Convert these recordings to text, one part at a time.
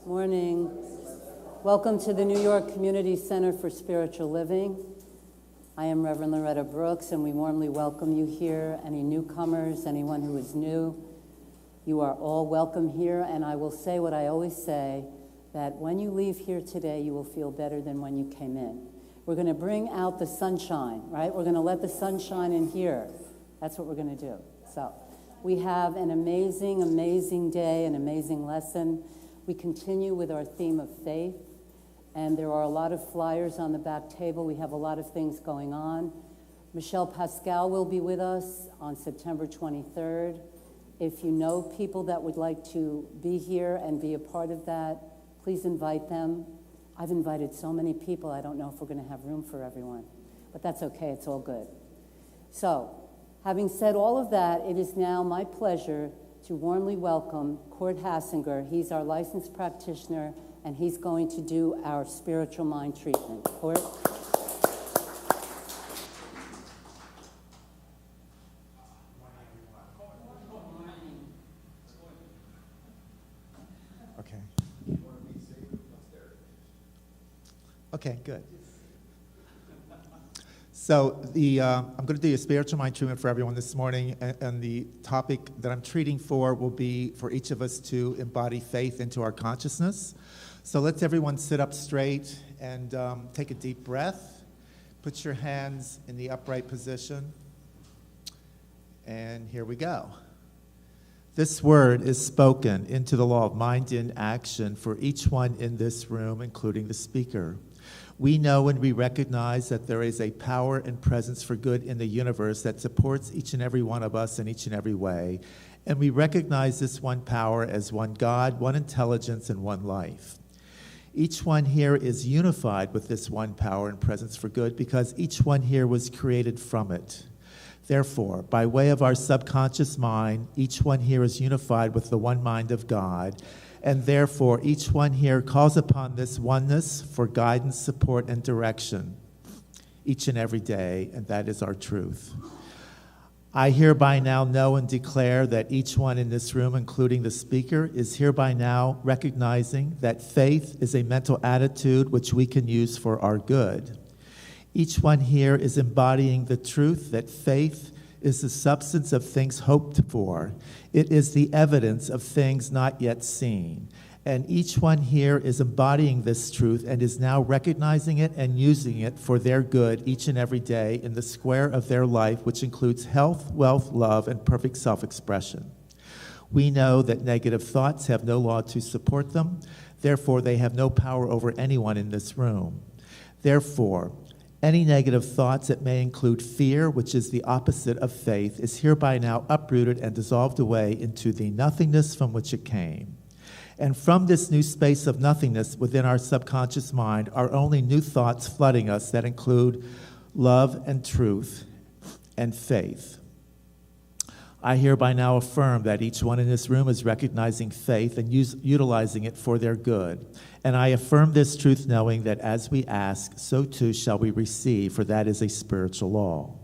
Morning. Welcome to the New York Community Center for Spiritual Living. I am Reverend Loretta Brooks, and we warmly welcome you here. Any newcomers, anyone who is new, you are all welcome here. And I will say what I always say, that when you leave here today, you will feel better than when you came in. We're going to bring out the sunshine, right? We're going to let the sunshine in here. That's what we're going to do. So we have an amazing, amazing day, an amazing lesson. We continue with our theme of faith, and there are a lot of flyers on the back table. We have a lot of things going on. Michelle Pascal will be with us on September 23rd. If you know people that would like to be here and be a part of that, please invite them. I've invited so many people, I don't know if we're going to have room for everyone, but that's okay, it's all good. So, having said all of that, it is now my pleasure to warmly welcome Cord Hassinger. He's our licensed practitioner, and he's going to do our spiritual mind treatment. Cord? Okay. Okay, good. So I'm going to do a spiritual mind treatment for everyone this morning, and the topic that I'm treating for will be for each of us to embody faith into our consciousness. So let's everyone sit up straight and take a deep breath. Put your hands in the upright position. And here we go. This word is spoken into the law of mind in action for each one in this room, including the speaker. We know and we recognize that there is a power and presence for good in the universe that supports each and every one of us in each and every way. And we recognize this one power as one God, one intelligence, and one life. Each one here is unified with this one power and presence for good because each one here was created from it. Therefore, by way of our subconscious mind, each one here is unified with the one mind of God. And therefore, each one here calls upon this oneness for guidance, support, and direction each and every day, and that is our truth. I hereby now know and declare that each one in this room, including the speaker, is hereby now recognizing that faith is a mental attitude which we can use for our good. Each one here is embodying the truth that faith is the substance of things hoped for. It is the evidence of things not yet seen. And each one here is embodying this truth and is now recognizing it and using it for their good each and every day in the square of their life, which includes health, wealth, love, and perfect self-expression. We know that negative thoughts have no law to support them. Therefore, they have no power over anyone in this room. Therefore, any negative thoughts that may include fear, which is the opposite of faith, is hereby now uprooted and dissolved away into the nothingness from which it came. And from this new space of nothingness within our subconscious mind are only new thoughts flooding us that include love and truth and faith. I hereby now affirm that each one in this room is recognizing faith and utilizing it for their good. And I affirm this truth knowing that as we ask, so too shall we receive, for that is a spiritual law.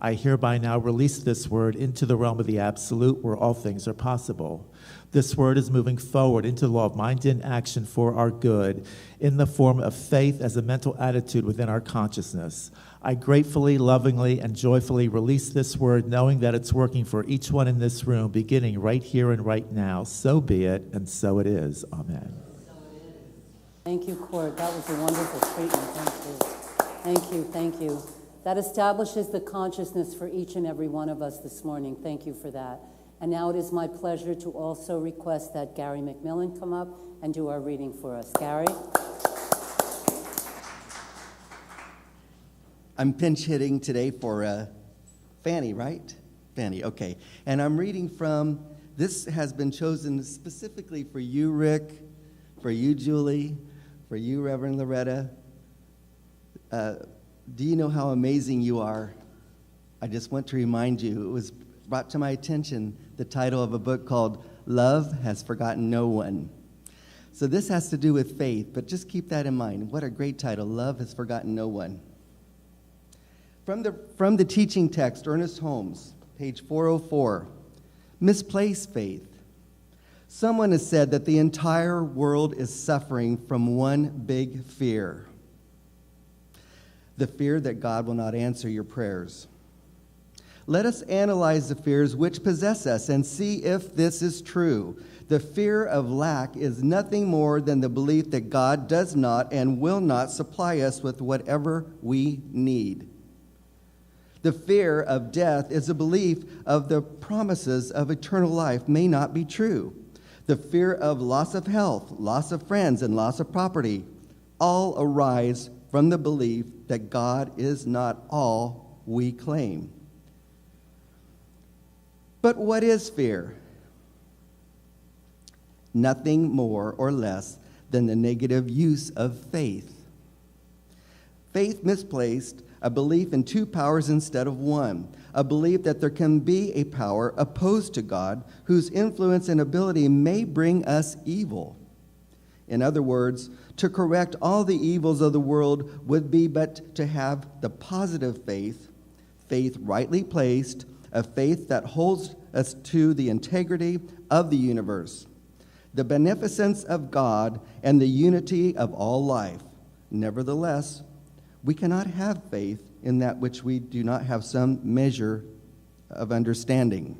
I hereby now release this word into the realm of the absolute where all things are possible. This word is moving forward into the law of mind in action for our good in the form of faith as a mental attitude within our consciousness. I gratefully, lovingly, and joyfully release this word knowing that it's working for each one in this room beginning right here and right now. So be it, and so it is. Amen. Thank you, Cord. That was a wonderful treatment. Thank you. Thank you. Thank you. That establishes the consciousness for each and every one of us this morning. Thank you for that. And now it is my pleasure to also request that Gary McMillan come up and do our reading for us. Gary? I'm pinch hitting today for Fannie, right? Fannie, okay. And I'm reading from, this has been chosen specifically for you, Rick, for you, Julie, for you, Reverend Loretta. Do you know how amazing you are? I just want to remind you, it was brought to my attention the title of a book called Love Has Forgotten No One. So this has to do with faith, but just keep that in mind. What a great title, Love Has Forgotten No One. From the teaching text, Ernest Holmes, page 404, misplaced faith. Someone has said that the entire world is suffering from one big fear. The fear that God will not answer your prayers. Let us analyze the fears which possess us and see if this is true. The fear of lack is nothing more than the belief that God does not and will not supply us with whatever we need. The fear of death is a belief of the promises of eternal life may not be true. The fear of loss of health, loss of friends, and loss of property all arise from the belief that God is not all we claim. But what is fear? Nothing more or less than the negative use of faith. Faith misplaced, a belief in two powers instead of one, a belief that there can be a power opposed to God whose influence and ability may bring us evil. In other words, to correct all the evils of the world would be but to have the positive faith, faith rightly placed, a faith that holds us to the integrity of the universe, the beneficence of God, and the unity of all life. Nevertheless, we cannot have faith in that which we do not have some measure of understanding.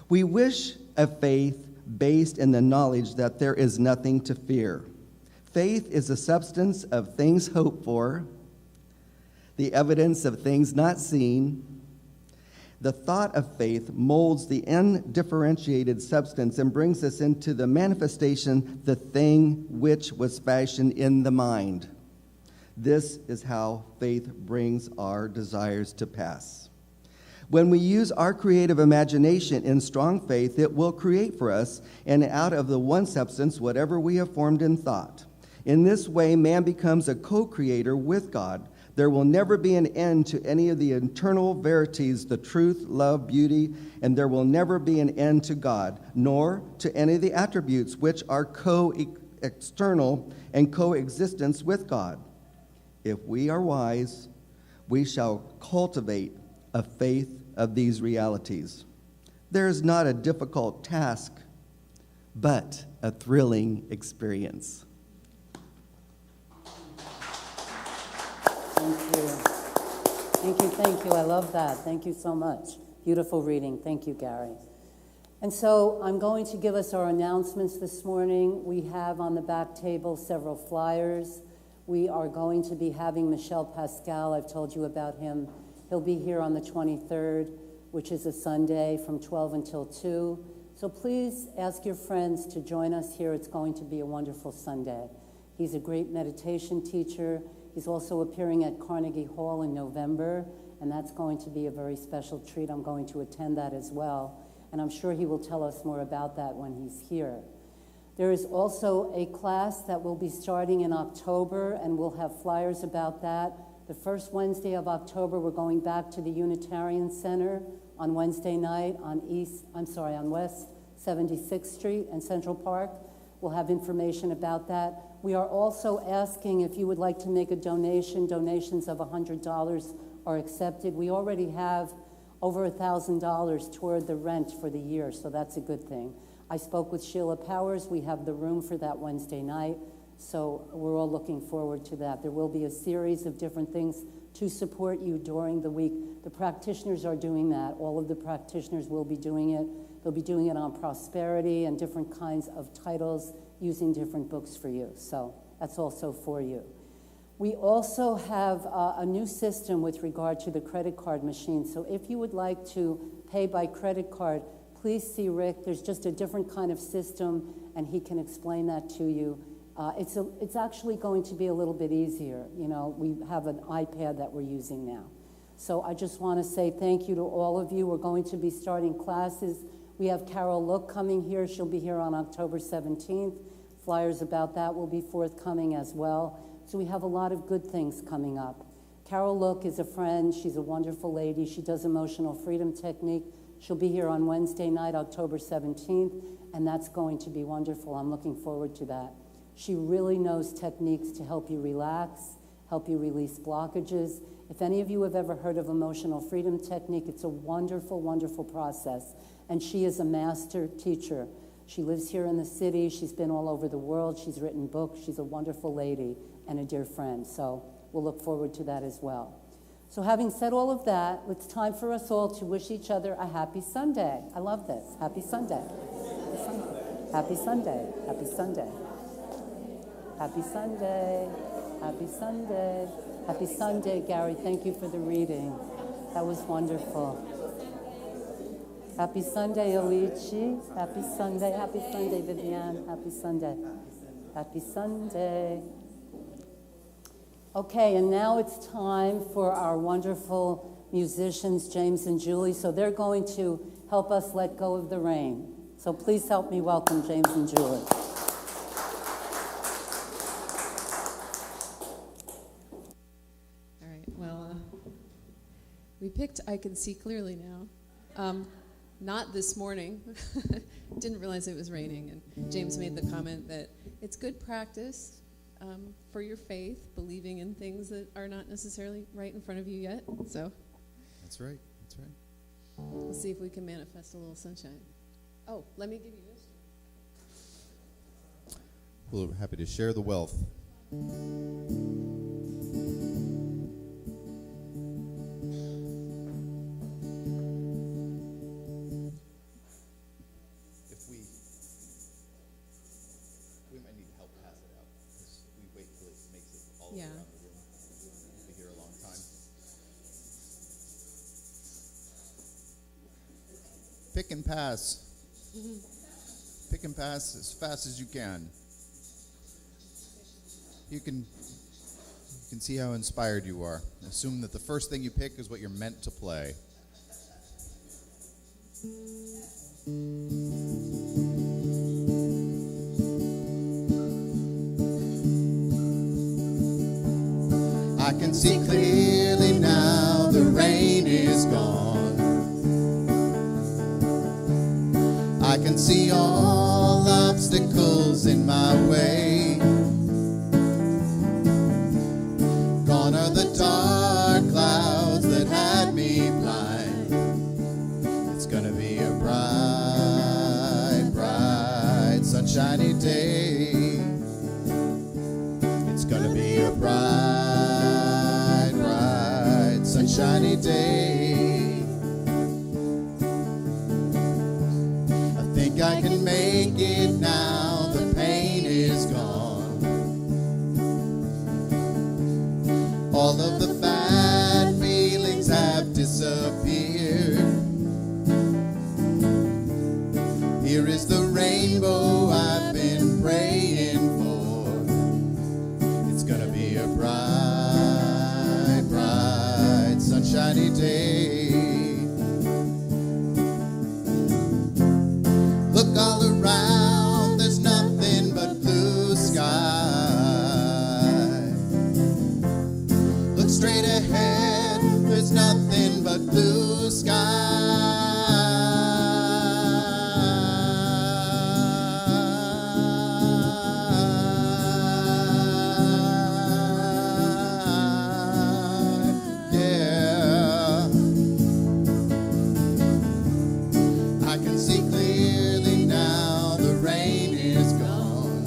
We wish a faith based in the knowledge that there is nothing to fear. Faith is the substance of things hoped for, the evidence of things not seen. The thought of faith molds the undifferentiated substance and brings us into the manifestation, the thing which was fashioned in the mind. This is how faith brings our desires to pass. When we use our creative imagination in strong faith, it will create for us, and out of the one substance, whatever we have formed in thought. In this way, man becomes a co-creator with God. There will never be an end to any of the internal verities, the truth, love, beauty, and there will never be an end to God, nor to any of the attributes which are co-external and coexistence with God. If we are wise, we shall cultivate a faith of these realities. There is not a difficult task, but a thrilling experience. Thank you. I love that. Thank you so much. Beautiful reading. Thank you, Gary. And so I'm going to give us our announcements this morning. We have on the back table several flyers. We are going to be having Michel Pascal. I've told you about him. He'll be here on the 23rd, which is a Sunday from 12 until 2. So please ask your friends to join us here. It's going to be a wonderful Sunday. He's a great meditation teacher. He's also appearing at Carnegie Hall in November, and that's going to be a very special treat. I'm going to attend that as well, and I'm sure he will tell us more about that when he's here. There is also a class that will be starting in October, and we'll have flyers about that. The first Wednesday of October, we're going back to the Unitarian Center on Wednesday night on West 76th Street and Central Park. We'll have information about that. We are also asking if you would like to make a donation. Donations of $100 are accepted. We already have over $1,000 toward the rent for the year, so that's a good thing. I spoke with Sheila Powers. We have the room for that Wednesday night, so we're all looking forward to that. There will be a series of different things to support you during the week. The practitioners are doing that. All of the practitioners will be doing it. They'll be doing it on prosperity and different kinds of titles using different books for you. So that's also for you. We also have a new system with regard to the credit card machine. So if you would like to pay by credit card, please see Rick. There's just a different kind of system, and he can explain that to you. It's actually going to be a little bit easier. You know, we have an iPad that we're using now. So I just want to say thank you to all of you. We're going to be starting classes. We have Carol Look coming here. She'll be here on October 17th. Flyers about that will be forthcoming as well. So we have a lot of good things coming up. Carol Look is a friend. She's a wonderful lady. She does emotional freedom technique. She'll be here on Wednesday night, October 17th, and that's going to be wonderful. I'm looking forward to that. She really knows techniques to help you relax, help you release blockages. If any of you have ever heard of emotional freedom technique, it's a wonderful, wonderful process. And she is a master teacher. She lives here in the city. She's been all over the world. She's written books. She's a wonderful lady and a dear friend. So we'll look forward to that as well. So having said all of that, it's time for us all to wish each other a happy Sunday. I love this. Happy Sunday. Happy Sunday. Happy Sunday. Happy Sunday. Happy Sunday. Happy Sunday, Gary. Thank you for the reading. That was wonderful. Happy Sunday, Alici. Happy Sunday. Happy Sunday, Viviane. Happy Sunday. Happy Sunday. Okay, and now it's time for our wonderful musicians, James and Julie. So they're going to help us let go of the rain. So please help me welcome James and Julie. All right, well, we picked I Can See Clearly Now. Not this morning. Didn't realize it was raining. And James made the comment that it's good practice for your faith, believing in things that are not necessarily right in front of you yet. So that's right. That's right. We'll see if we can manifest a little sunshine. Oh, let me give you this. Well, we're happy to share the wealth. We might need help pass it out because we wait till it makes it all around the room. We'll be here a long time. Pick and pass. Pick and pass as fast as you can. You can see how inspired you are. Assume that the first thing you pick is what you're meant to play. I can see clearly now, the rain is gone. I can see all obstacles in my way. Gone are the dark clouds that had me blind. It's gonna be a bright, bright, sunshiny day. It's gonna be a bright, bright, sunshiny day. I think I can make it now, the pain is gone. All of the bad feelings have disappeared. Here is the rainbow I've been praying for. It's gonna be a bright, bright, sunshiny day. Look all around, there's nothing but blue sky. Look straight ahead, there's nothing but blue sky. Yeah. I can see clearly now, the rain is gone.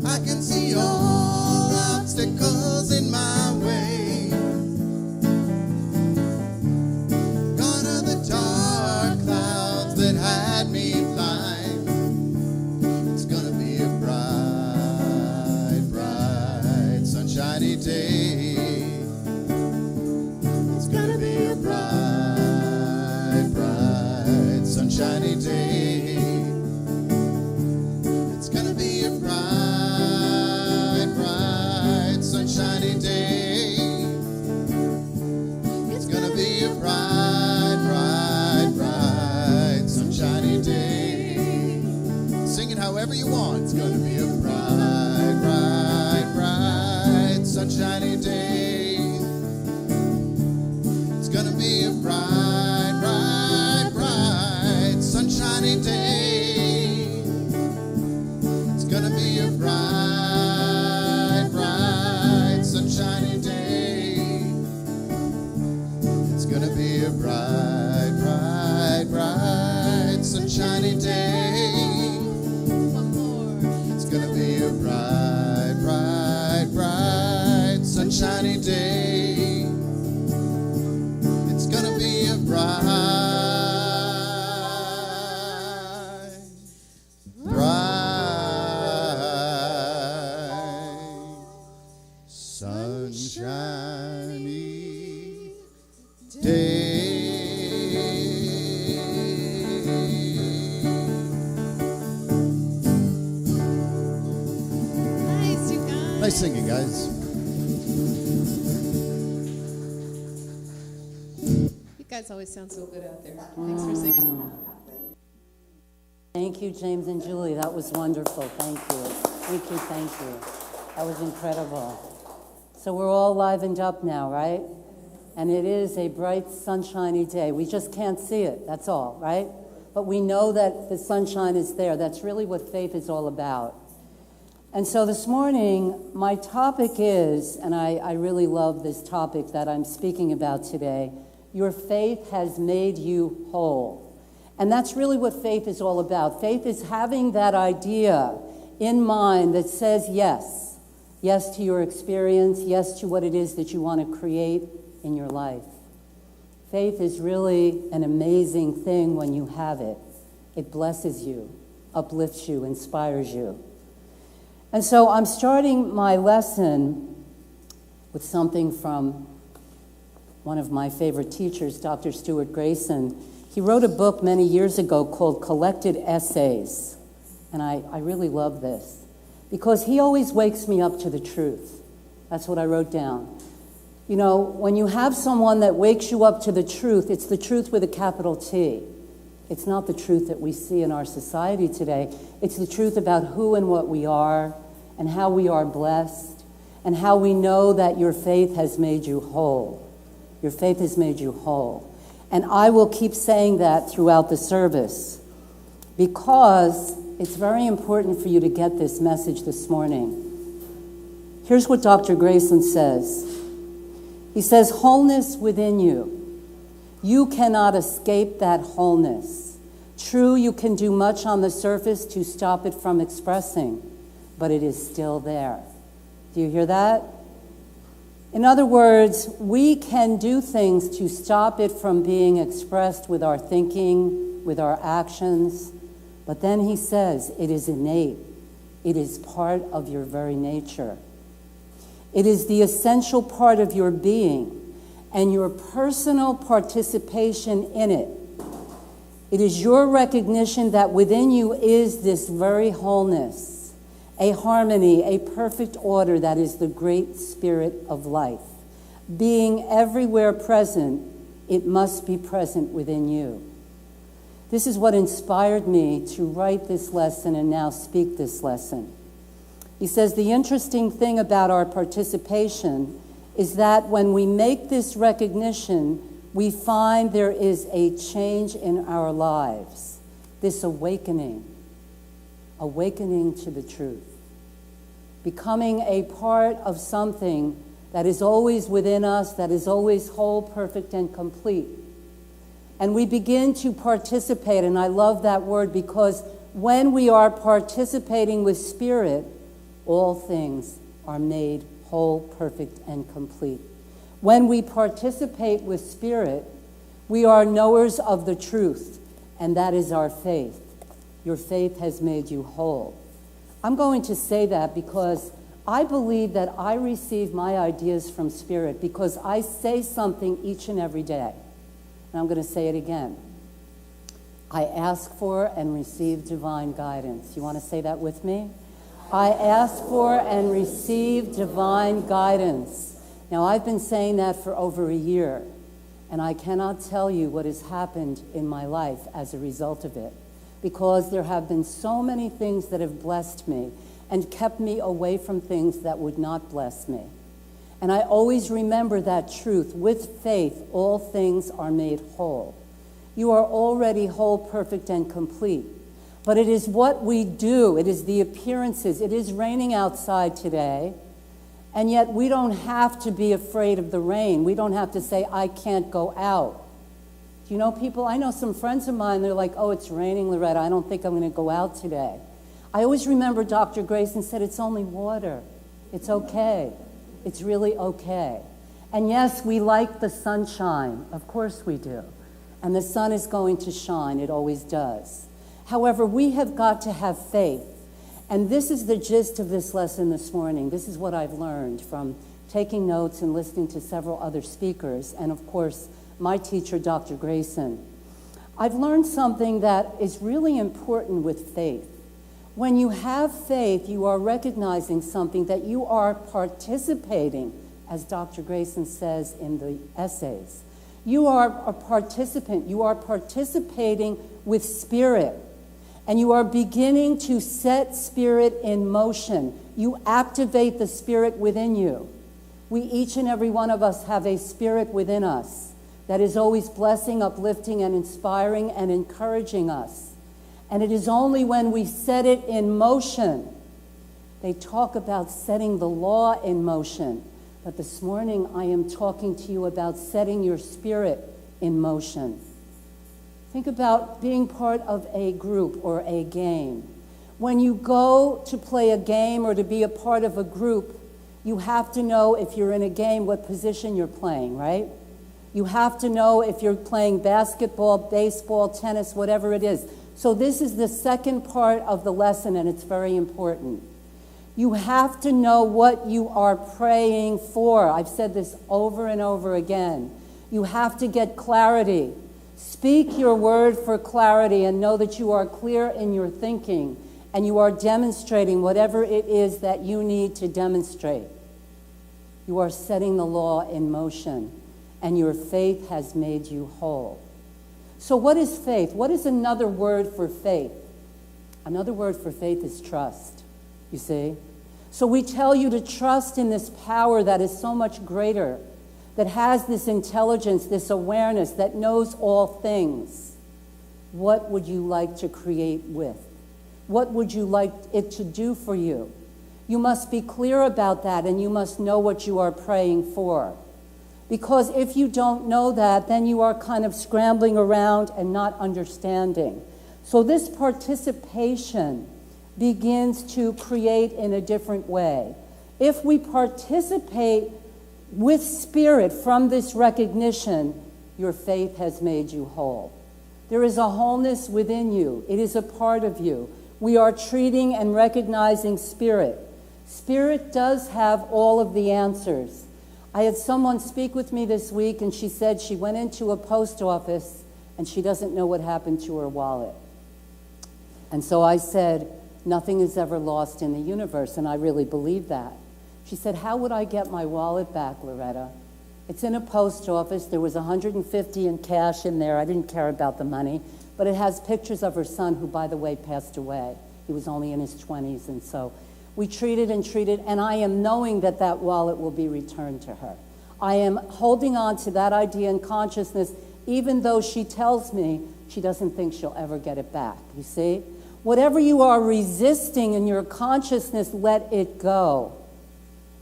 I can see all obstacles in my way. Gone are the dark clouds that had me blind. It's gonna be a bright, bright, sunshiny day. It's gonna be a bright, bright, sunshiny day. It's gonna be a bright, bright, sunshiny day. It's gonna be a bright, bright, bright, sunshiny day. Sing it however you want. It's gonna be a bright, bright, bright, sunshiny day. It's gonna be a bright, bright, bright, sunshiny day. It's gonna be a bright, bright, sunshiny day. It's gonna be a bright, bright, bright, Nice singing, guys. You guys always sound so good out there. Thanks for singing. Thank you, James and Julie. That was wonderful. Thank you. Thank you, thank you. That was incredible. So we're all livened up now, right? And it is a bright, sunshiny day. We just can't see it, that's all, right? But we know that the sunshine is there. That's really what faith is all about. And so this morning, my topic is, and I really love this topic that I'm speaking about today, your faith has made you whole. And that's really what faith is all about. Faith is having that idea in mind that says yes. Yes to your experience, yes to what it is that you want to create in your life. Faith is really an amazing thing when you have it. It blesses you, uplifts you, inspires you. And so I'm starting my lesson with something from one of my favorite teachers, Dr. Stuart Grayson. He wrote a book many years ago called Collected Essays. And I really love this because he always wakes me up to the truth. That's what I wrote down. You know, when you have someone that wakes you up to the truth, it's the truth with a capital T. It's not the truth that we see in our society today. It's the truth about who and what we are and how we are blessed and how we know that your faith has made you whole. Your faith has made you whole. And I will keep saying that throughout the service because it's very important for you to get this message this morning. Here's what Dr. Grayson says. He says, wholeness within you. You cannot escape that wholeness. True, you can do much on the surface to stop it from expressing, but it is still there. Do you hear that? In other words, we can do things to stop it from being expressed with our thinking, with our actions, but then he says it is innate. It is part of your very nature. It is the essential part of your being and your personal participation in it. It is your recognition that within you is this very wholeness, a harmony, a perfect order that is the great spirit of life. Being everywhere present, it must be present within you. This is what inspired me to write this lesson and now speak this lesson. He says, the interesting thing about our participation is that when we make this recognition, we find there is a change in our lives, this awakening to the truth, becoming a part of something that is always within us, that is always whole, perfect, and complete. And we begin to participate, and I love that word because when we are participating with Spirit, all things are made whole, perfect, and complete. When we participate with Spirit, we are knowers of the truth, and that is our faith. Your faith has made you whole. I'm going to say that because I believe that I receive my ideas from Spirit because I say something each and every day. And I'm going to say it again. I ask for and receive divine guidance. You want to say that with me? I ask for and receive divine guidance. Now, I've been saying that for over a year, and I cannot tell you what has happened in my life as a result of it, because there have been so many things that have blessed me and kept me away from things that would not bless me. And I always remember that truth. With faith, all things are made whole. You are already whole, perfect, and complete. But it is what we do. It is the appearances. It is raining outside today, and yet we don't have to be afraid of the rain. We don't have to say, I can't go out. Do you know people? I know some friends of mine, they're like, oh, it's raining, Loretta. I don't think I'm going to go out today. I always remember Dr. Grayson said, it's only water. It's okay. It's really okay. And yes, we like the sunshine. Of course we do. And the sun is going to shine. It always does. However, we have got to have faith. And this is the gist of this lesson this morning. This is what I've learned from taking notes and listening to several other speakers, and of course, my teacher, Dr. Grayson. I've learned something that is really important with faith. When you have faith, you are recognizing something, that you are participating, as Dr. Grayson says in the essays. You are a participant. You are participating with spirit. And you are beginning to set spirit in motion. You activate the spirit within you. We, each and every one of us, have a spirit within us that is always blessing, uplifting, and inspiring and encouraging us. And it is only when we set it in motion. They talk about setting the law in motion. But this morning I am talking to you about setting your spirit in motion. Think about being part of a group or a game. When you go to play a game or to be a part of a group, you have to know, if you're in a game, what position you're playing, right? You have to know if you're playing basketball, baseball, tennis, whatever it is. So this is the second part of the lesson, and it's very important. You have to know what you are praying for. I've said this over and over again. You have to get clarity. Speak your word for clarity and know that you are clear in your thinking and you are demonstrating whatever it is that you need to demonstrate. You are setting the law in motion, and your faith has made you whole. So what is faith? What is another word for faith? Another word for faith is trust, you see? So we tell you to trust in this power that is so much greater, that has this intelligence, this awareness, that knows all things. What would you like to create with? What would you like it to do for you? You must be clear about that, and you must know what you are praying for. Because if you don't know that, then you are kind of scrambling around and not understanding. So this participation begins to create in a different way. If we participate with spirit from this recognition, your faith has made you whole. There is a wholeness within you. It is a part of you. We are treating and recognizing spirit. Spirit does have all of the answers. I had someone speak with me this week, and she said she went into a post office and she doesn't know what happened to her wallet. And so I said, nothing is ever lost in the universe, and I really believe that. She said, how would I get my wallet back, Loretta? It's in a post office. There was $150 in cash in there. I didn't care about the money, but it has pictures of her son, who, by the way, passed away. He was only in his 20s, and so we treated, and I am knowing that that wallet will be returned to her. I am holding on to that idea and consciousness, even though she tells me she doesn't think she'll ever get it back, you see? Whatever you are resisting in your consciousness, let it go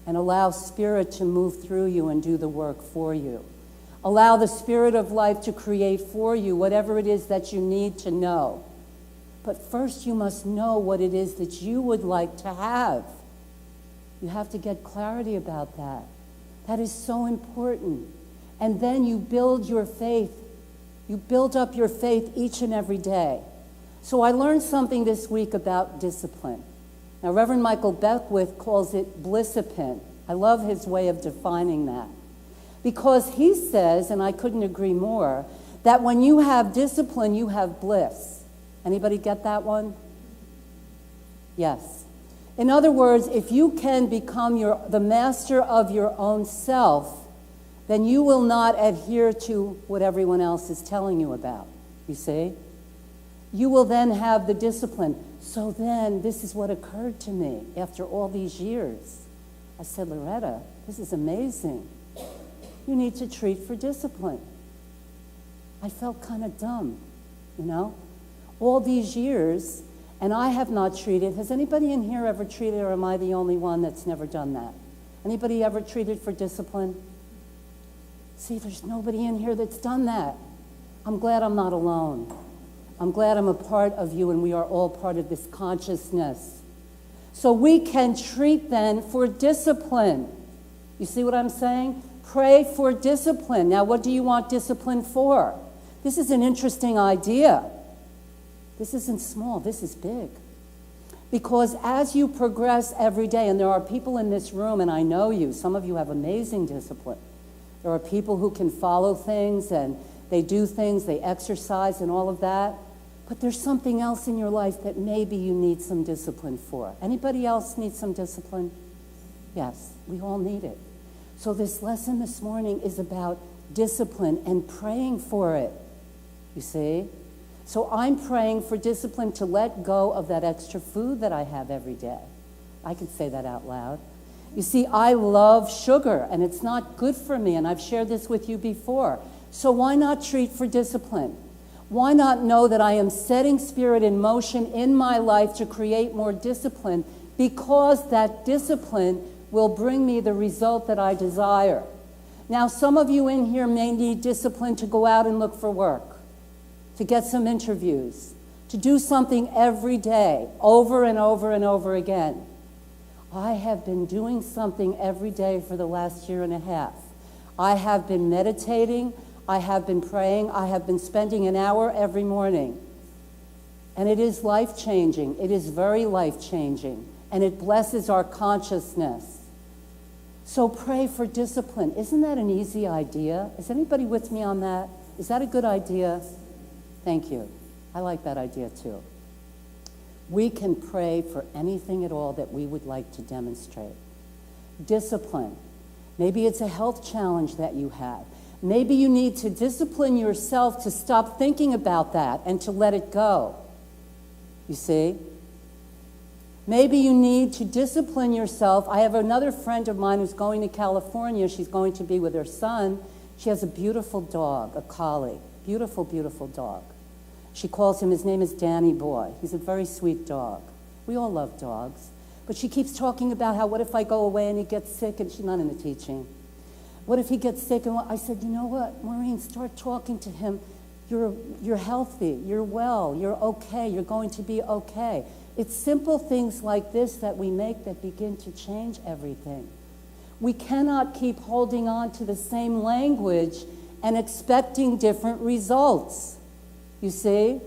and allow spirit to move through you and do the work for you. Allow the spirit of life to create for you whatever it is that you need to know. But first you must know what it is that you would like to have. You have to get clarity about that. That is so important. And then you build your faith. You build up your faith each and every day. So I learned something this week about discipline. Now, Reverend Michael Beckwith calls it blissipin. I love his way of defining that. Because he says, and I couldn't agree more, that when you have discipline, you have bliss. Anybody get that one? Yes. In other words, if you can become the master of your own self, then you will not adhere to what everyone else is telling you about, you see? You will then have the discipline. So then, this is what occurred to me after all these years. I said, Loretta, this is amazing. You need to treat for discipline. I felt kind of dumb, you know? All these years, and I have not treated. Has anybody in here ever treated, or am I the only one that's never done that? Anybody ever treated for discipline? See, there's nobody in here that's done that. I'm glad I'm not alone. I'm glad I'm a part of you, and we are all part of this consciousness. So we can treat then for discipline. You see what I'm saying? Pray for discipline. Now, what do you want discipline for? This is an interesting idea. This isn't small, this is big. Because as you progress every day, and there are people in this room, and I know you, some of you have amazing discipline. There are people who can follow things, and they do things, they exercise and all of that. But there's something else in your life that maybe you need some discipline for. Anybody else need some discipline? Yes, we all need it. So this lesson this morning is about discipline and praying for it, you see? So I'm praying for discipline to let go of that extra food that I have every day. I can say that out loud. You see, I love sugar, and it's not good for me, and I've shared this with you before. So why not treat for discipline? Why not know that I am setting spirit in motion in my life to create more discipline, because that discipline will bring me the result that I desire. Now, some of you in here may need discipline to go out and look for work, to get some interviews, to do something every day, over and over and over again. I have been doing something every day for the last year and a half. I have been meditating, I have been praying, I have been spending an hour every morning. And it is life-changing. It is very life-changing. And it blesses our consciousness. So pray for discipline. Isn't that an easy idea? Is anybody with me on that? Is that a good idea? Thank you. I like that idea too. We can pray for anything at all that we would like to demonstrate. Discipline. Maybe it's a health challenge that you have. Maybe you need to discipline yourself to stop thinking about that and to let it go. You see? Maybe you need to discipline yourself. I have another friend of mine who's going to California. She's going to be with her son. She has a beautiful dog, a collie. Beautiful, beautiful dog. She calls him, his name is Danny Boy. He's a very sweet dog. We all love dogs. But she keeps talking about how, what if I go away and he gets sick? And she's not into teaching. What if he gets sick? And I said, you know what, Maureen, start talking to him. You're healthy, you're well, you're okay, you're going to be okay. It's simple things like this that we make that begin to change everything. We cannot keep holding on to the same language and expecting different results. You see?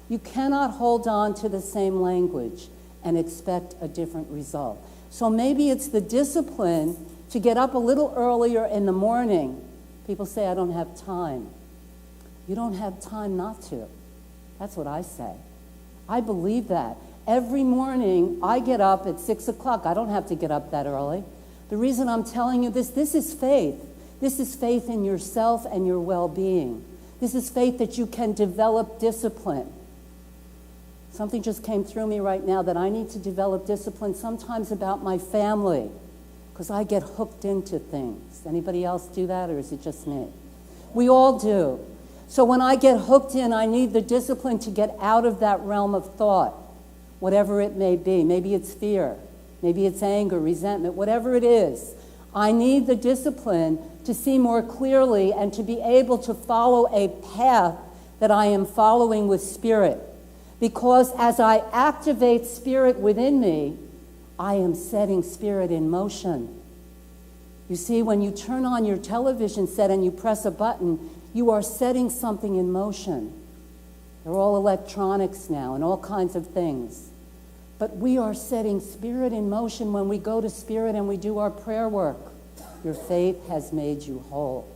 You cannot hold on to the same language and expect a different result. So maybe it's the discipline to get up a little earlier in the morning. People say, I don't have time. You don't have time not to. That's what I say. I believe that. Every morning, I get up at 6 o'clock. I don't have to get up that early. The reason I'm telling you this is faith. This is faith in yourself and your well-being. This is faith that you can develop discipline. Something just came through me right now that I need to develop discipline sometimes about my family, because I get hooked into things. Anybody else do that, or is it just me? We all do. So when I get hooked in, I need the discipline to get out of that realm of thought, whatever it may be. Maybe it's fear, maybe it's anger, resentment, whatever it is. I need the discipline to see more clearly and to be able to follow a path that I am following with spirit. Because as I activate spirit within me, I am setting spirit in motion. You see, when you turn on your television set and you press a button, you are setting something in motion. They're all electronics now and all kinds of things. But we are setting spirit in motion when we go to spirit and we do our prayer work. Your faith has made you whole.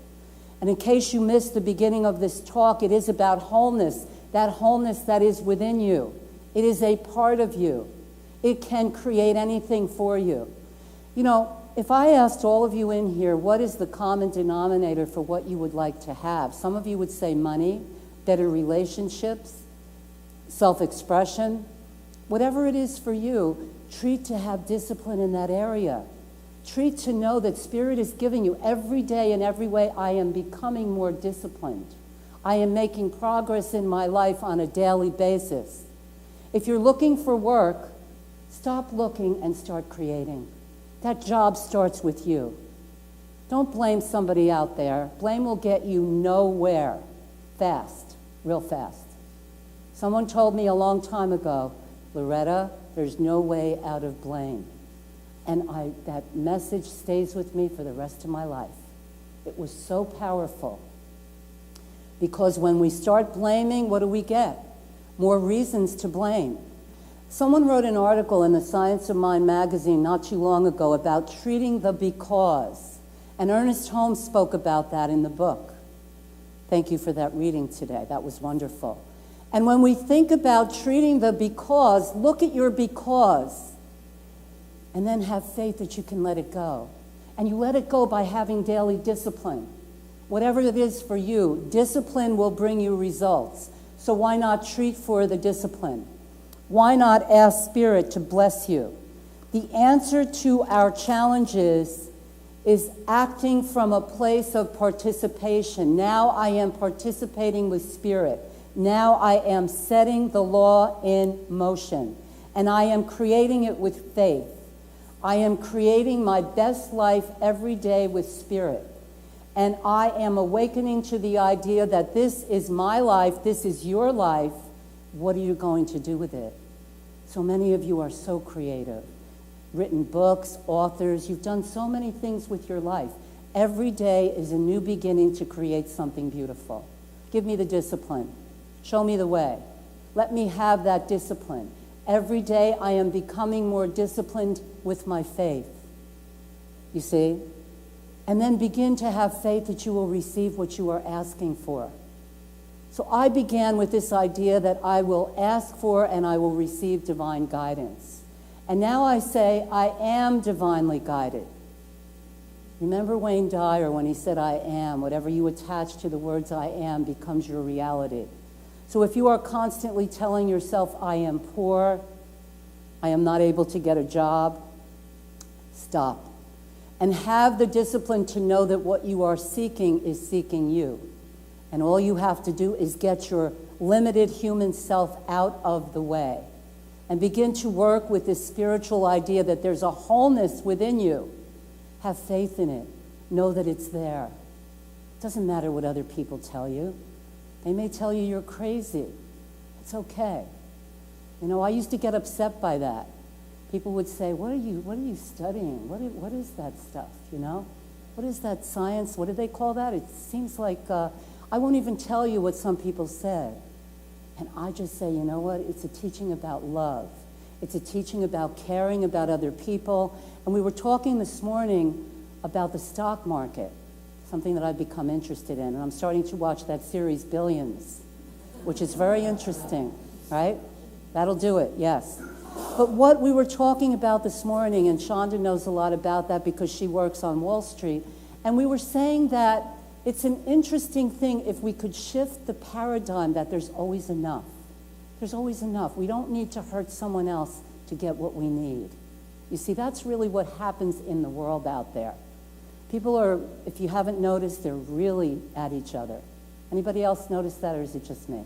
And in case you missed the beginning of this talk, it is about wholeness, that wholeness that is within you. It is a part of you. It can create anything for you. You know, if I asked all of you in here, what is the common denominator for what you would like to have? Some of you would say money, better relationships, self-expression. Whatever it is for you, treat to have discipline in that area. Treat to know that Spirit is giving you every day in every way. I am becoming more disciplined. I am making progress in my life on a daily basis. If you're looking for work, stop looking and start creating. That job starts with you. Don't blame somebody out there. Blame will get you nowhere fast, real fast. Someone told me a long time ago, Loretta, there's no way out of blame. And that message stays with me for the rest of my life. It was so powerful. Because when we start blaming, what do we get? More reasons to blame. Someone wrote an article in the Science of Mind magazine not too long ago about treating the because. And Ernest Holmes spoke about that in the book. Thank you for that reading today. That was wonderful. And when we think about treating the because, look at your because, and then have faith that you can let it go. And you let it go by having daily discipline. Whatever it is for you, discipline will bring you results. So why not treat for the discipline? Why not ask Spirit to bless you? The answer to our challenges is acting from a place of participation. Now I am participating with Spirit. Now I am setting the law in motion. And I am creating it with faith. I am creating my best life every day with Spirit. And I am awakening to the idea that this is my life, this is your life. What are you going to do with it? So many of you are so creative. Written books, authors, you've done so many things with your life. Every day is a new beginning to create something beautiful. Give me the discipline. Show me the way. Let me have that discipline. Every day I am becoming more disciplined with my faith. You see? And then begin to have faith that you will receive what you are asking for. So I began with this idea that I will ask for and I will receive divine guidance. And now I say, I am divinely guided. Remember Wayne Dyer when he said, I am. Whatever you attach to the words I am becomes your reality. So if you are constantly telling yourself, I am poor, I am not able to get a job, stop. And have the discipline to know that what you are seeking is seeking you. And all you have to do is get your limited human self out of the way. And begin to work with this spiritual idea that there's a wholeness within you. Have faith in it. Know that it's there. It doesn't matter what other people tell you. They may tell you you're crazy. It's okay. You know, I used to get upset by that. People would say, what are you studying? What is that stuff, you know? What is that science? What do they call that? It seems like, I won't even tell you what some people said. And I just say, you know what? It's a teaching about love. It's a teaching about caring about other people. And we were talking this morning about the stock market, something that I've become interested in. And I'm starting to watch that series, Billions, which is very interesting, right? That'll do it, yes. But what we were talking about this morning, and Shonda knows a lot about that because she works on Wall Street, and we were saying that it's an interesting thing if we could shift the paradigm that there's always enough. There's always enough. We don't need to hurt someone else to get what we need. You see, that's really what happens in the world out there. People are, if you haven't noticed, they're really at each other. Anybody else notice that, or is it just me?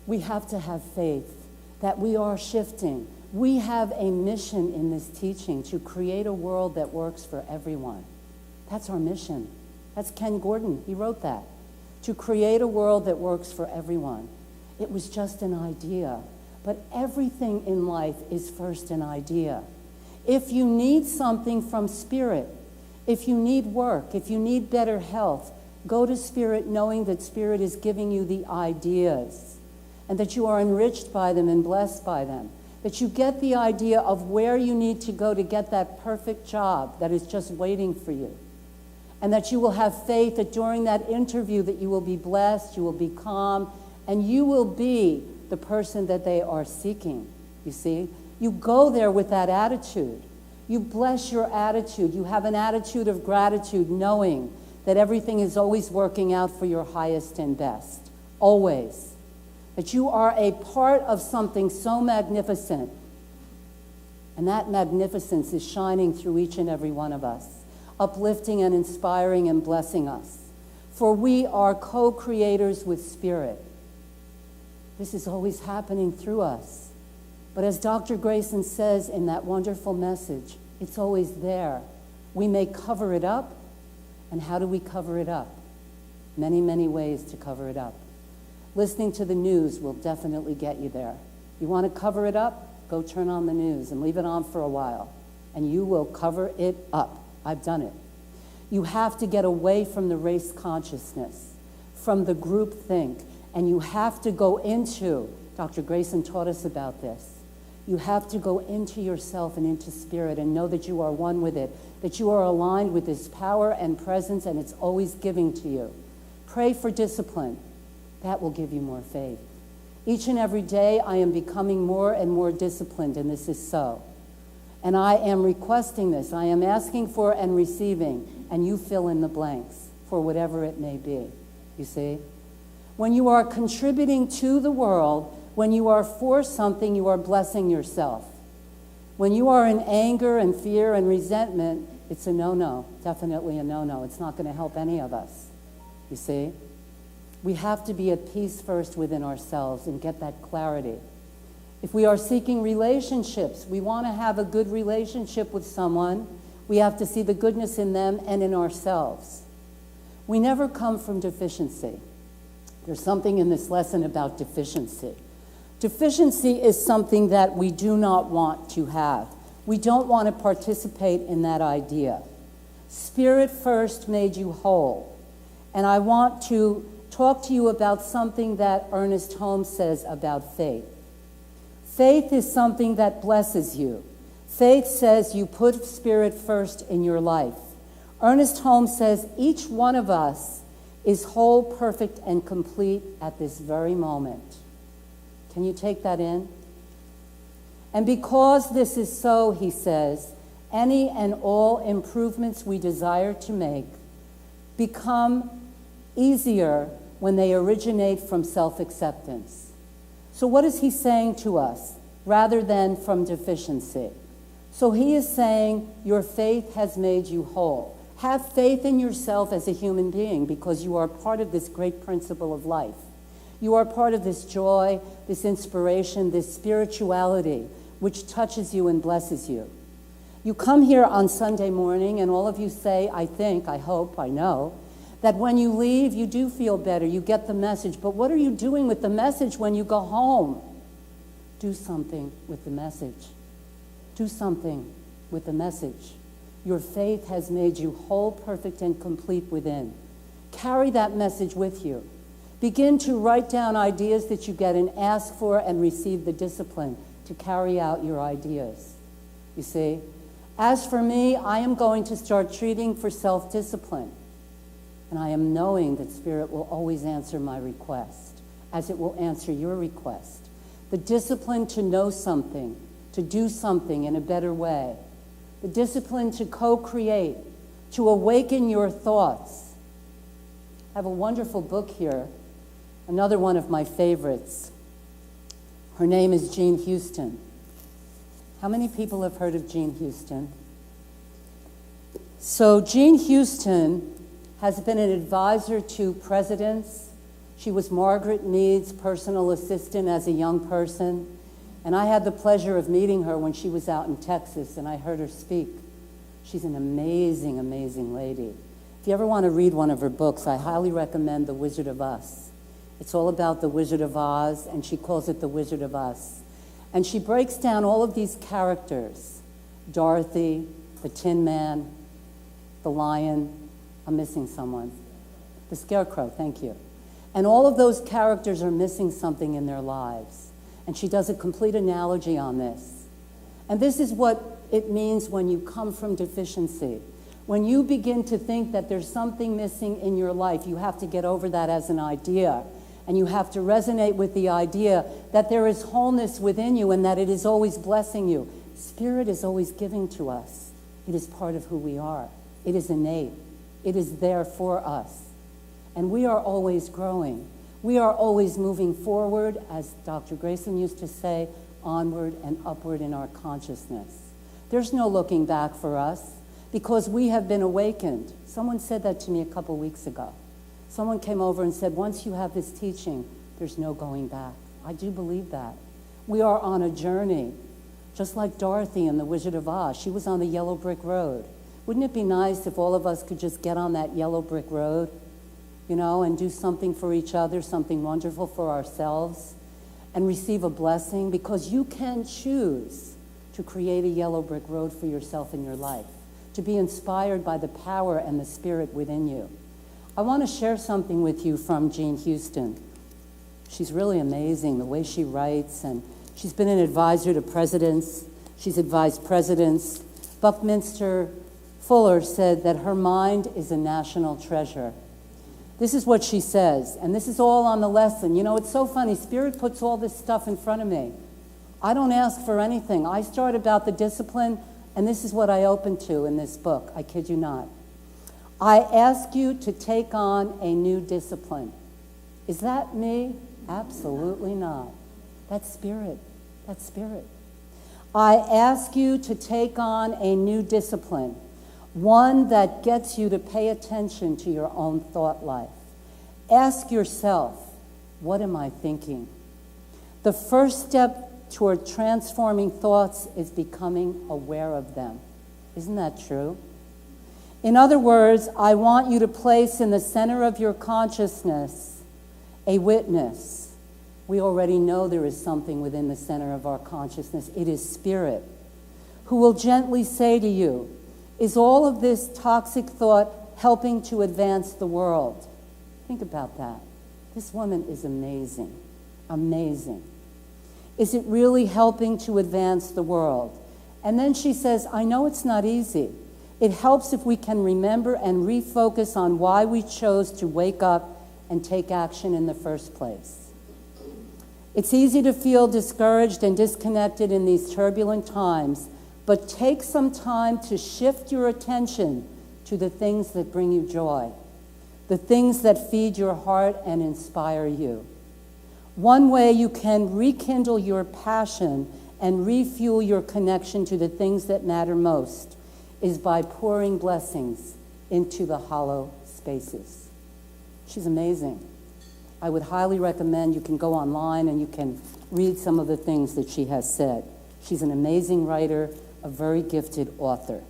We have to have faith that we are shifting. We have a mission in this teaching to create a world that works for everyone. That's our mission. That's Ken Gordon. He wrote that. To create a world that works for everyone. It was just an idea. But everything in life is first an idea. If you need something from Spirit, if you need work, if you need better health, go to Spirit knowing that Spirit is giving you the ideas and that you are enriched by them and blessed by them. That you get the idea of where you need to go to get that perfect job that is just waiting for you. And that you will have faith that during that interview that you will be blessed, you will be calm, and you will be the person that they are seeking, you see? You go there with that attitude. You bless your attitude. You have an attitude of gratitude, knowing that everything is always working out for your highest and best. Always. That you are a part of something so magnificent. And that magnificence is shining through each and every one of us, uplifting and inspiring and blessing us. For we are co-creators with Spirit. This is always happening through us. But as Dr. Grayson says in that wonderful message, it's always there. We may cover it up. And how do we cover it up? Many, many ways to cover it up. Listening to the news will definitely get you there. You want to cover it up? Go turn on the news and leave it on for a while. And you will cover it up. I've done it. You have to get away from the race consciousness, from the group think. And you have to go into, Dr. Grayson taught us about this, you have to go into yourself and into Spirit and know that you are one with it, that you are aligned with this power and presence, and it's always giving to you. Pray for discipline. That will give you more faith. Each and every day, I am becoming more and more disciplined, and this is so. And I am requesting this. I am asking for and receiving, and you fill in the blanks for whatever it may be. You see? When you are contributing to the world, when you are for something, you are blessing yourself. When you are in anger and fear and resentment, it's a no-no, definitely a no-no. It's not going to help any of us, you see? We have to be at peace first within ourselves and get that clarity. If we are seeking relationships, we want to have a good relationship with someone, we have to see the goodness in them and in ourselves. We never come from deficiency. There's something in this lesson about deficiency. Deficiency is something that we do not want to have. We don't want to participate in that idea. Spirit first made you whole. And I want to talk to you about something that Ernest Holmes says about faith. Faith is something that blesses you. Faith says you put Spirit first in your life. Ernest Holmes says each one of us is whole, perfect, and complete at this very moment. Can you take that in? And because this is so, he says, any and all improvements we desire to make become easier when they originate from self-acceptance. So what is he saying to us, rather than from deficiency? So he is saying your faith has made you whole. Have faith in yourself as a human being because you are part of this great principle of life. You are part of this joy, this inspiration, this spirituality, which touches you and blesses you. You come here on Sunday morning and all of you say, I think, I hope, I know, that when you leave, you do feel better, you get the message. But what are you doing with the message when you go home? Do something with the message. Do something with the message. Your faith has made you whole, perfect, and complete within. Carry that message with you. Begin to write down ideas that you get and ask for and receive the discipline to carry out your ideas. You see? As for me, I am going to start treating for self-discipline. And I am knowing that Spirit will always answer my request, as it will answer your request. The discipline to know something, to do something in a better way. The discipline to co-create, to awaken your thoughts. I have a wonderful book here, another one of my favorites. Her name is Jean Houston. How many people have heard of Jean Houston? So Jean Houston has been an advisor to presidents. She was Margaret Mead's personal assistant as a young person. And I had the pleasure of meeting her when she was out in Texas, and I heard her speak. She's an amazing, amazing lady. If you ever want to read one of her books, I highly recommend The Wizard of Us. It's all about the Wizard of Oz, and she calls it The Wizard of Us. And she breaks down all of these characters. Dorothy, the Tin Man, the Lion, I'm missing someone. The Scarecrow, thank you. And all of those characters are missing something in their lives. And she does a complete analogy on this. And this is what it means when you come from deficiency. When you begin to think that there's something missing in your life, you have to get over that as an idea. And you have to resonate with the idea that there is wholeness within you and that it is always blessing you. Spirit is always giving to us. It is part of who we are. It is innate. It is there for us. And we are always growing. We are always moving forward, as Dr. Grayson used to say, onward and upward in our consciousness. There's no looking back for us because we have been awakened. Someone said that to me a couple weeks ago. Someone came over and said, once you have this teaching, there's no going back. I do believe that. We are on a journey, just like Dorothy in The Wizard of Oz. She was on the yellow brick road. Wouldn't it be nice if all of us could just get on that yellow brick road, you know, and do something for each other, something wonderful for ourselves, and receive a blessing? Because you can choose to create a yellow brick road for yourself in your life, to be inspired by the power and the spirit within you. I want to share something with you from Jean Houston. She's really amazing, the way she writes, and she's been an advisor to presidents. She's advised presidents. Buckminster Fuller said that her mind is a national treasure. This is what she says, and this is all on the lesson. You know, it's so funny. Spirit puts all this stuff in front of me. I don't ask for anything. I start about the discipline, and this is what I open to in this book. I kid you not. I ask you to take on a new discipline. Is that me? Absolutely not. That's spirit. That's spirit. I ask you to take on a new discipline, one that gets you to pay attention to your own thought life. Ask yourself, what am I thinking? The first step toward transforming thoughts is becoming aware of them. Isn't that true? In other words, I want you to place in the center of your consciousness a witness. We already know there is something within the center of our consciousness. It is spirit, who will gently say to you, is all of this toxic thought helping to advance the world? Think about that. This woman is amazing. Amazing. Is it really helping to advance the world? And then she says, I know it's not easy. It helps if we can remember and refocus on why we chose to wake up and take action in the first place. It's easy to feel discouraged and disconnected in these turbulent times, but take some time to shift your attention to the things that bring you joy, the things that feed your heart and inspire you. One way you can rekindle your passion and refuel your connection to the things that matter most is by pouring blessings into the hollow spaces. She's amazing. I would highly recommend you can go online and you can read some of the things that she has said. She's an amazing writer, a very gifted author.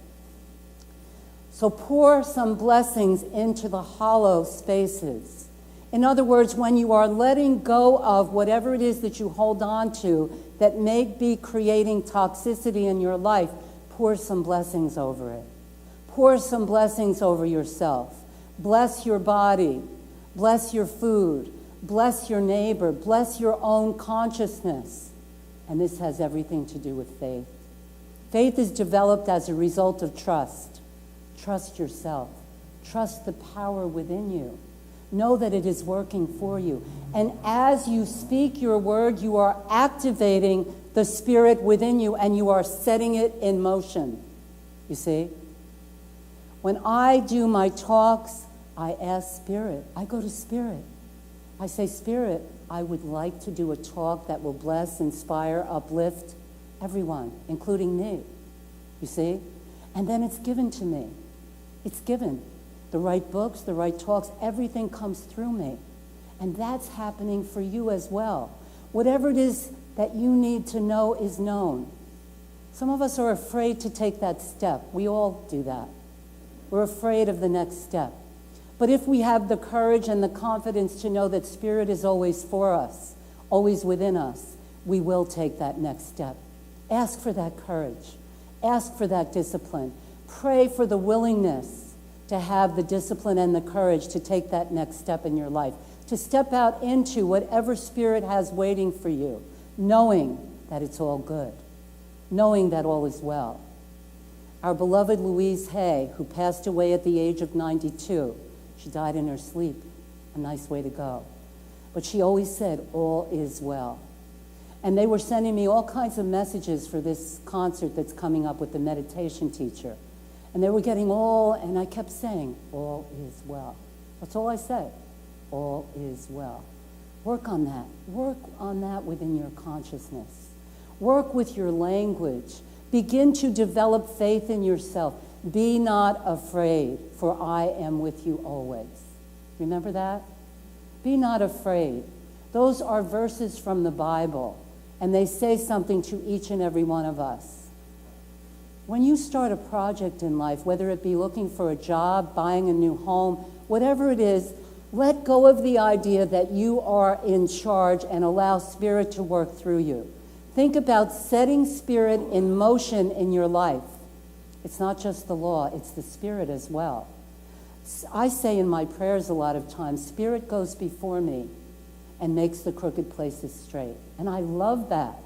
So pour some blessings into the hollow spaces. In other words, when you are letting go of whatever it is that you hold on to that may be creating toxicity in your life, pour some blessings over it. Pour some blessings over yourself. Bless your body. Bless your food. Bless your neighbor. Bless your own consciousness. And this has everything to do with faith. Faith is developed as a result of trust. Trust yourself. Trust the power within you. Know that it is working for you. And as you speak your word, you are activating the spirit within you and you are setting it in motion. You see? When I do my talks, I ask spirit. I go to spirit. I say, Spirit, I would like to do a talk that will bless, inspire, uplift everyone, including me. You see? And then it's given to me. It's given. The right books, the right talks, everything comes through me. And that's happening for you as well. Whatever it is that you need to know is known. Some of us are afraid to take that step. We all do that. We're afraid of the next step. But if we have the courage and the confidence to know that Spirit is always for us, always within us, we will take that next step. Ask for that courage. Ask for that discipline. Pray for the willingness to have the discipline and the courage to take that next step in your life, to step out into whatever Spirit has waiting for you, knowing that it's all good, knowing that all is well. Our beloved Louise Hay, who passed away at the age of 92, she died in her sleep, a nice way to go. But she always said, all is well. And they were sending me all kinds of messages for this concert that's coming up with the meditation teacher. And they were getting and I kept saying, all is well. That's all I said, all is well. Work on that. Work on that within your consciousness. Work with your language. Begin to develop faith in yourself. Be not afraid, for I am with you always. Remember that? Be not afraid. Those are verses from the Bible, and they say something to each and every one of us. When you start a project in life, whether it be looking for a job, buying a new home, whatever it is, let go of the idea that you are in charge and allow Spirit to work through you. Think about setting Spirit in motion in your life. It's not just the law, it's the Spirit as well. I say in my prayers a lot of times, Spirit goes before me and makes the crooked places straight. And I love that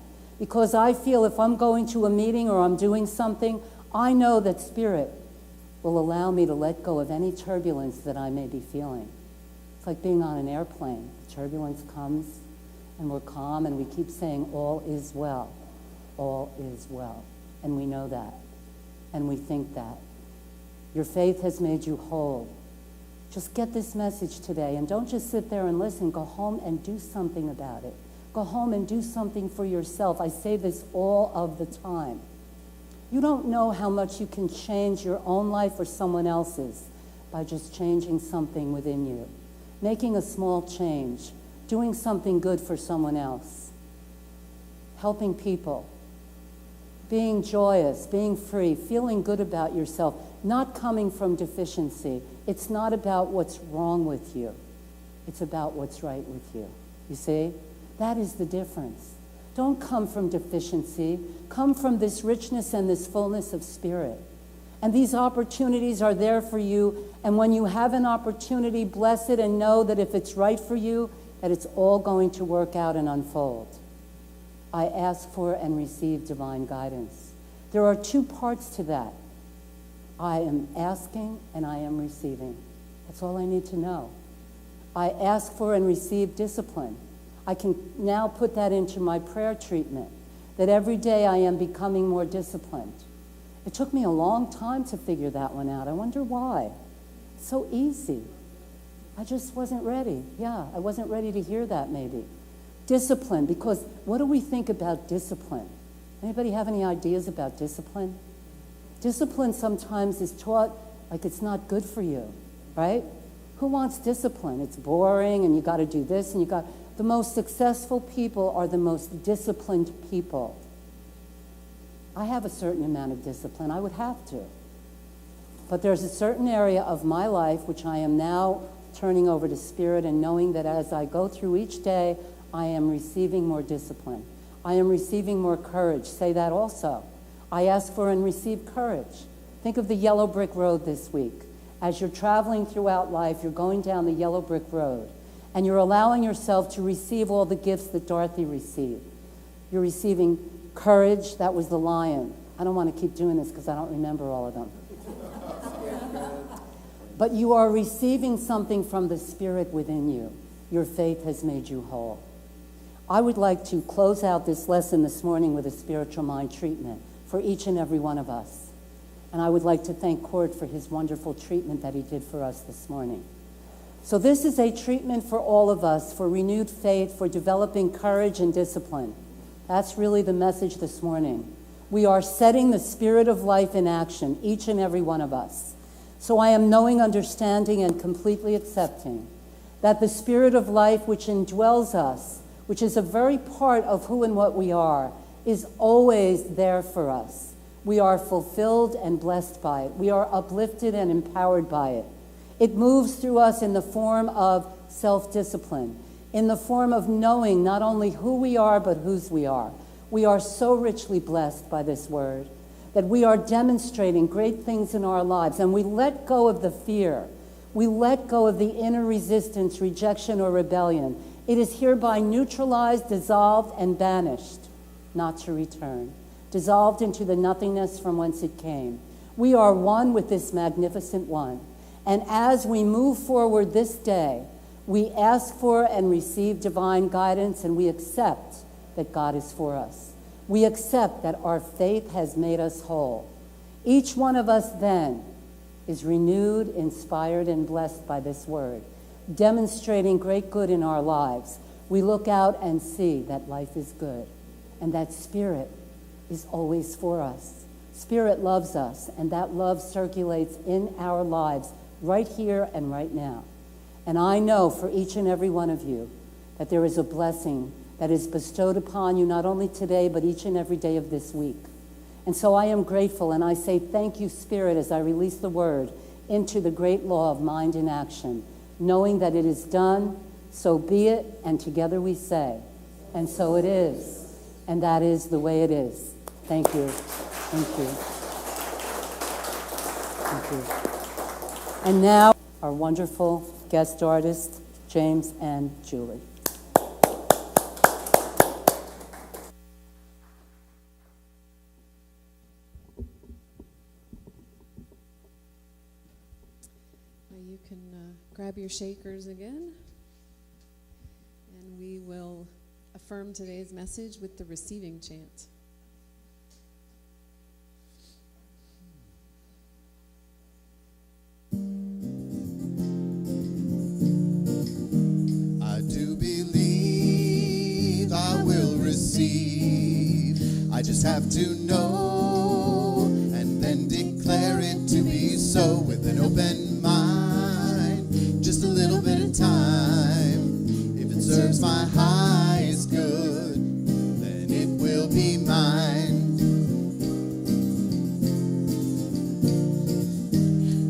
because I feel if I'm going to a meeting or I'm doing something, I know that Spirit will allow me to let go of any turbulence that I may be feeling. like being on an airplane. Turbulence comes, and we're calm, and we keep saying, all is well. All is well. And we know that. And we think that. Your faith has made you whole. Just get this message today, and don't just sit there and listen. Go home and do something about it. Go home and do something for yourself. I say this all of the time. You don't know how much you can change your own life or someone else's by just changing something within you. Making a small change, doing something good for someone else, helping people, being joyous, being free, feeling good about yourself, not coming from deficiency. It's not about what's wrong with you. It's about what's right with you. You see? That is the difference. Don't come from deficiency. Come from this richness and this fullness of spirit. And these opportunities are there for you. And when you have an opportunity, bless it and know that if it's right for you, that it's all going to work out and unfold. I ask for and receive divine guidance. There are two parts to that. I am asking and I am receiving. That's all I need to know. I ask for and receive discipline. I can now put that into my prayer treatment, that every day I am becoming more disciplined. It took me a long time to figure that one out. I wonder why. It's so easy. I just wasn't ready. Yeah, I wasn't ready to hear that maybe. Discipline, because what do we think about discipline? Anybody have any ideas about discipline? Discipline sometimes is taught like it's not good for you, right? Who wants discipline? It's boring and you got to do this and you got... The most successful people are the most disciplined people. I have a certain amount of discipline. I would have to. But there's a certain area of my life which I am now turning over to Spirit and knowing that as I go through each day, I am receiving more discipline. I am receiving more courage. Say that also. I ask for and receive courage. Think of the yellow brick road this week. As you're traveling throughout life, you're going down the yellow brick road. And you're allowing yourself to receive all the gifts that Dorothy received. You're receiving courage. That was the lion. I don't want to keep doing this because I don't remember all of them. But you are receiving something from the Spirit within you. Your faith has made you whole. I would like to close out this lesson this morning with a spiritual mind treatment for each and every one of us. And I would like to thank Cord for his wonderful treatment that he did for us this morning. So this is a treatment for all of us, for renewed faith, for developing courage and discipline. That's really the message this morning. We are setting the spirit of life in action, each and every one of us. So I am knowing, understanding, and completely accepting that the spirit of life which indwells us, which is a very part of who and what we are, is always there for us. We are fulfilled and blessed by it. We are uplifted and empowered by it. It moves through us in the form of self-discipline, in the form of knowing not only who we are, but whose we are. We are so richly blessed by this word that we are demonstrating great things in our lives, and we let go of the fear. We let go of the inner resistance, rejection, or rebellion. It is hereby neutralized, dissolved, and banished, not to return, dissolved into the nothingness from whence it came. We are one with this magnificent one. And as we move forward this day, we ask for and receive divine guidance, and we accept that God is for us. We accept that our faith has made us whole. Each one of us then is renewed, inspired, and blessed by this word, demonstrating great good in our lives. We look out and see that life is good, and that Spirit is always for us. Spirit loves us, and that love circulates in our lives right here and right now. And I know for each and every one of you that there is a blessing that is bestowed upon you not only today, but each and every day of this week. And so I am grateful, and I say thank you, Spirit, as I release the word into the great law of mind in action, knowing that it is done, so be it, and together we say, and so it is, and that is the way it is. Thank you. Thank you. Thank you. And now, our wonderful guest artists, James and Julie. Now you can Grab your shakers again. And we will affirm today's message with the receiving chant. I do believe I will receive. I just have to know and then declare it to be so with an open mind. Just a little bit of time. If it serves my highest good, then it will be mine.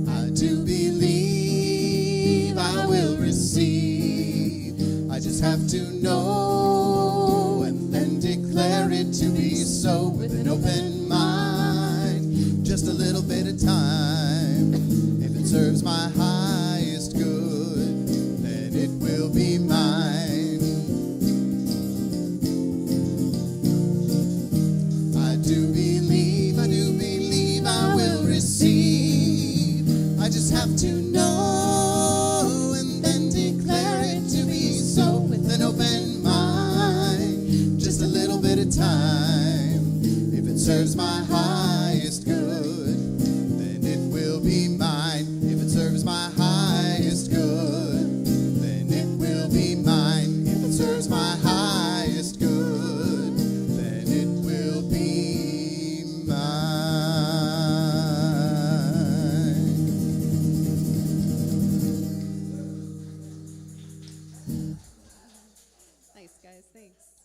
I do believe I will receive. I just have to know and then declare it to be so with an open mind. Just a little bit of time. If it serves my highest good, then it will be mine. I do believe I will receive. I just have to know and then declare it to be so with an open mind. Just a little bit of time. If it serves my highest good, then it will be mine. If it serves my highest good, then it will be mine. If it serves my highest good, then it will be mine. Nice, guys. Thanks.